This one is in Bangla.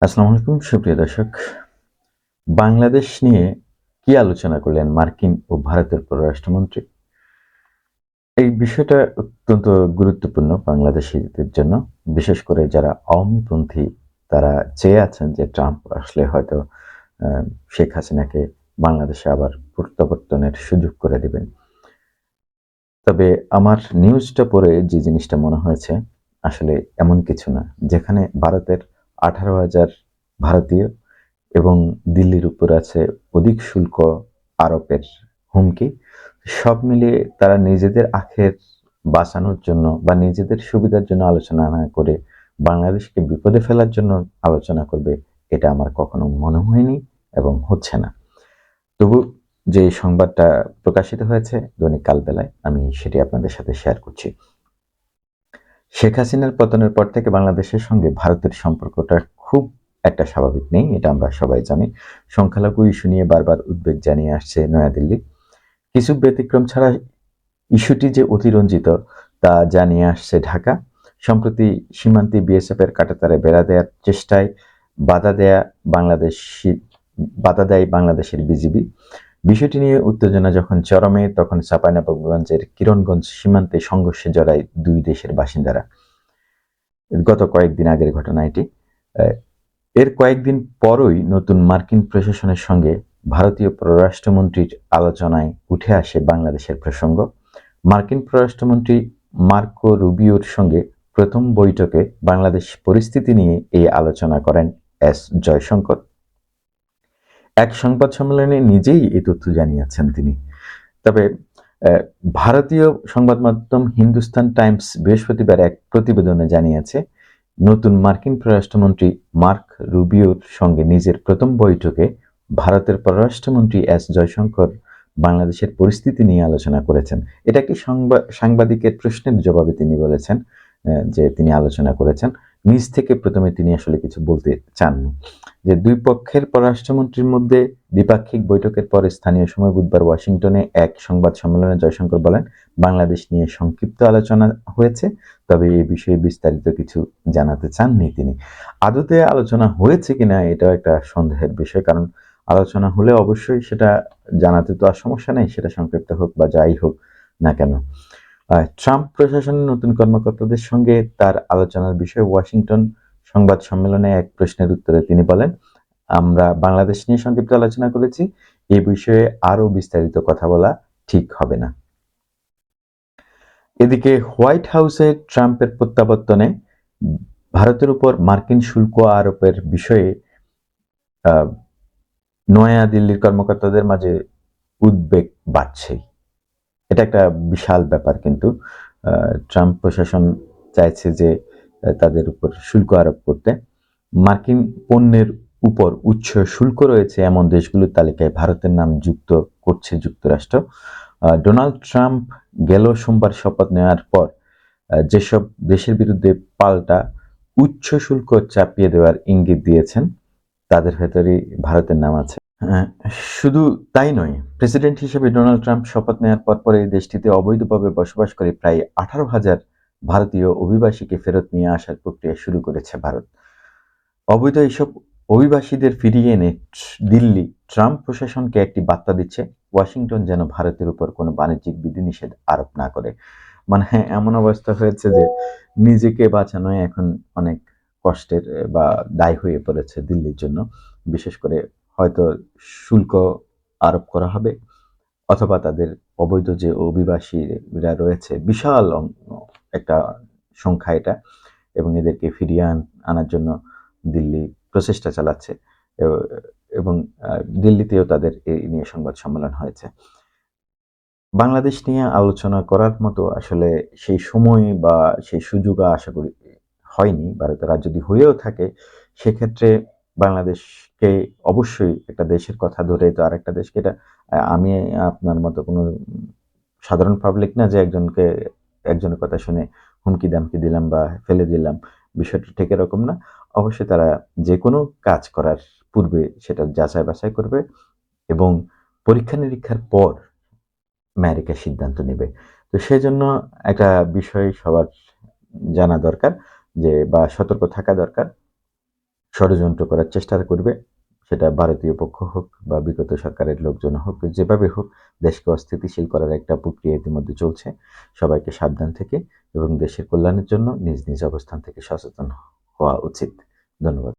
আসসালামু আলাইকুম সুপ্রিয় দর্শক। বাংলাদেশ নিয়ে কি আলোচনা করলেন মার্কিন ও ভারতের পররাষ্ট্রমন্ত্রী? এই বিষয়টা অত্যন্ত গুরুত্বপূর্ণ বাংলাদেশীদের জন্য। বিশেষ করে যারা আওয়ামীপন্থী তারা চেয়ে আছেন যে ট্রাম্প আসলে হয়তো আ শেখ হাসিনাকে বাংলাদেশে আবার প্রত্যাবর্তনের সুযোগ করে দিবেন। তবে আমার নিউজটা পড়ে যে জিনিসটা মনে হয়েছে আসলে এমন কিছু না। যেখানে ভারতের ১৮,০০০ ভারতীয় এবং দিল্লির উপর আছে অধিক শুল্ক আরোপের হুমকি। সব মিলিয়ে তারা নিজেদের আখের বাঁচানোর জন্য বা নিজেদের সুবিধার জন্য আলোচনা না করে বাংলাদেশকে বিপদে ফেলার জন্য আলোচনা করবে, এটা আমার কখনো মনে হয়নি এবং হচ্ছে না। তবু যে সংবাদটা প্রকাশিত হয়েছে দৈনিক কালবেলায়, আমি সেটি আপনাদের সাথে শেয়ার করছি। শেখ হাসিনার পতনের পর থেকে বাংলাদেশের সঙ্গে ভারতের সম্পর্কটা খুব একটা স্বাভাবিক নেই, এটা আমরা সবাই জানি। সংখ্যালঘু ইস্যু নিয়ে বারবার উদ্বেগ জানিয়ে আসছে নয়াদিল্লি। কিছু ব্যতিক্রম ছাড়া ইস্যুটি যে অতিরঞ্জিত তা জানিয়ে আসছে ঢাকা। সম্প্রতি সীমান্তে বিএসএফের কাঁটাতারে বেড়া দেওয়ার চেষ্টায় বাধা দেয়া বাংলাদেশি বাধা দেয় বাংলাদেশের বিজিবি। বিষয়টি নিয়ে উত্তেজনা যখন চরমে, তখন চাঁপাইনবাবগঞ্জের কিরণগঞ্জ সীমান্তে সংঘর্ষে জড়ায় দুই দেশের বাসিন্দারা। গত কয়েকদিন আগের ঘটনা এটি। আহ, এর কয়েকদিন পরই নতুন মার্কিন প্রশাসনের সঙ্গে ভারতীয় পররাষ্ট্রমন্ত্রীর আলোচনায় উঠে আসে বাংলাদেশের প্রসঙ্গ। মার্কিন পররাষ্ট্রমন্ত্রী মার্কো রুবিওর সঙ্গে প্রথম বৈঠকে বাংলাদেশ পরিস্থিতি নিয়ে এই আলোচনা করেন এস জয়শঙ্কর। এক সংবাদ সম্মেলনে নিজেই এই তথ্য জানিয়েছেন তিনি। তবে ভারতীয় সংবাদ মাধ্যম হিন্দুস্তান টাইমস বৃহস্পতিবার এক প্রতিবেদনে জানিয়েছে, নতুন মার্কিন পররাষ্ট্রমন্ত্রী মার্ক রুবিওর সঙ্গে নিজের প্রথম বৈঠকে ভারতের পররাষ্ট্রমন্ত্রী এস জয়শঙ্কর বাংলাদেশের পরিস্থিতি নিয়ে আলোচনা করেছেন। এটা কি সাংবাদিকের প্রশ্নের জবাবে তিনি বলেছেন যে তিনি আলোচনা করেছেন। নিজ থেকে প্রথমে তিনি আসলে কিছু বলতে চাননি। যে দুই পক্ষের পররাষ্ট্রমন্ত্রীর মধ্যে দ্বিপাক্ষিক বৈঠকের পরে স্থানীয় সময় বুধবার ওয়াশিংটনে এক সংবাদ সম্মেলনে জয়শঙ্কর বলেন, বাংলাদেশ নিয়ে সংক্ষিপ্ত আলোচনা হয়েছে, তবে এই বিষয়ে বিস্তারিত কিছু জানাতে চাননি তিনি। আদতে আলোচনা হয়েছে কিনা এটাও একটা সন্দেহের বিষয়, কারণ আলোচনা হলে অবশ্যই সেটা জানাতে তো আর সমস্যা নেই, সেটা সংক্ষিপ্ত হোক বা যাই হোক না কেন। ট্রাম্প প্রশাসনের নতুন কর্মকর্তাদের সঙ্গে তার আলোচনার বিষয়ে ওয়াশিংটন সংবাদ সম্মেলনে এক প্রশ্নের উত্তরে তিনি বলেন, আমরা বাংলাদেশ নিয়ে সংক্ষিপ্ত আলোচনা করেছি, এই বিষয়ে আরো বিস্তারিত কথা বলা ঠিক হবে না। এদিকে হোয়াইট হাউসে ট্রাম্পের প্রত্যাবর্তনে ভারতের উপর মার্কিন শুল্ক আরোপের বিষয়ে নয়াদিল্লির কর্মকর্তাদের মাঝে উদ্বেগ বাড়ছেই। এটা একটা বিশাল ব্যাপার কিন্তু। ট্রাম্প প্রশাসন চাইছে যে তাদের উপর শুল্ক আরোপ করতে। মার্কিন পণ্যের উপর উচ্চ শুল্ক রয়েছে এমন দেশগুলোর তালিকায় ভারতের নাম যুক্ত করছে যুক্তরাষ্ট্র। ডোনাল্ড ট্রাম্প গেল সোমবার শপথ নেওয়ার পর যেসব দেশের বিরুদ্ধে পাল্টা উচ্চ শুল্ক চাপিয়ে দেওয়ার ইঙ্গিত দিয়েছেন, তাদের ভেতরেই ভারতের নাম আছে। শুধু তাই নয়, প্রেসিডেন্ট হিসেবে ডোনাল্ড ট্রাম্প শপথ নেওয়ার পরপরই দেশটিতে অবৈধভাবে বসবাস করে প্রায় 18,000 ভারতীয় অভিবাসীকে ফেরত নিয়ে আসার প্রক্রিয়া শুরু করেছে ভারত। অবৈধ এসব অভিবাসীদের ফিরিয়ে এনে দিল্লি ট্রাম্প প্রশাসনকে একটি বার্তা দিচ্ছে, ওয়াশিংটন যেন ভারতের উপর কোনো বাণিজ্যিক বিধিনিষেধ আরোপ না করে। মানে এমন অবস্থা হয়েছে যে নিজেকে বাঁচানোই এখন অনেক কষ্টের বা দায় হয়ে পড়েছে দিল্লির জন্য। বিশেষ করে হয়তো শুল্ক আরোপ করা হবে, অথবা তাদের অবৈধ যে অভিবাসীরা রয়েছে, বিশাল একটা সংখ্যা এটা, এবং এদেরকে ফিরিয়ে আনার জন্য দিল্লি প্রচেষ্টা চালাচ্ছে। এবং দিল্লিতেও তাদের এই নিয়ে সংবাদ সম্মেলন হয়েছে। বাংলাদেশ নিয়ে আলোচনা করার মতো আসলে সেই সময় বা সেই সুযোগ আশা করি হয়নি ভারতের। আর যদি হয়েও থাকে, সেক্ষেত্রে বাংলাদেশকে অবশ্যই একটা দেশের কথা ধরে তো আরেকটা দেশকে, এটা আমি আপনার মতো কোনো সাধারণ পাবলিক না যে একজনের কথা শুনে হুমকি দামকি দিলাম বা ফেলে দিলাম। বিষয়টা ঠিক এরকম না। অবশ্যই তারা যেকোনো কাজ করার পূর্বে সেটা যাচাই বাছাই করবে এবং পরীক্ষা-নিরীক্ষার পর আমেরিকা সিদ্ধান্ত নেবে। তো সেজন্য একটা বিষয় সবার জানা দরকার, যে বা সতর্ক থাকা দরকার। ষড়যন্ত্র করার চেষ্টা করবে, সেটা ভারতীয় পক্ষ হোক বা বিগত সরকারের লোকজন হোক, যেভাবে হোক দেশকে অস্থিতিশীল করার একটা প্রক্রিয়া ইতিমধ্যে চলছে। সবাইকে সাবধান থেকে এবং দেশের কল্যাণের জন্য নিজ নিজ অবস্থান থেকে সচেতন হওয়া উচিত। ধন্যবাদ।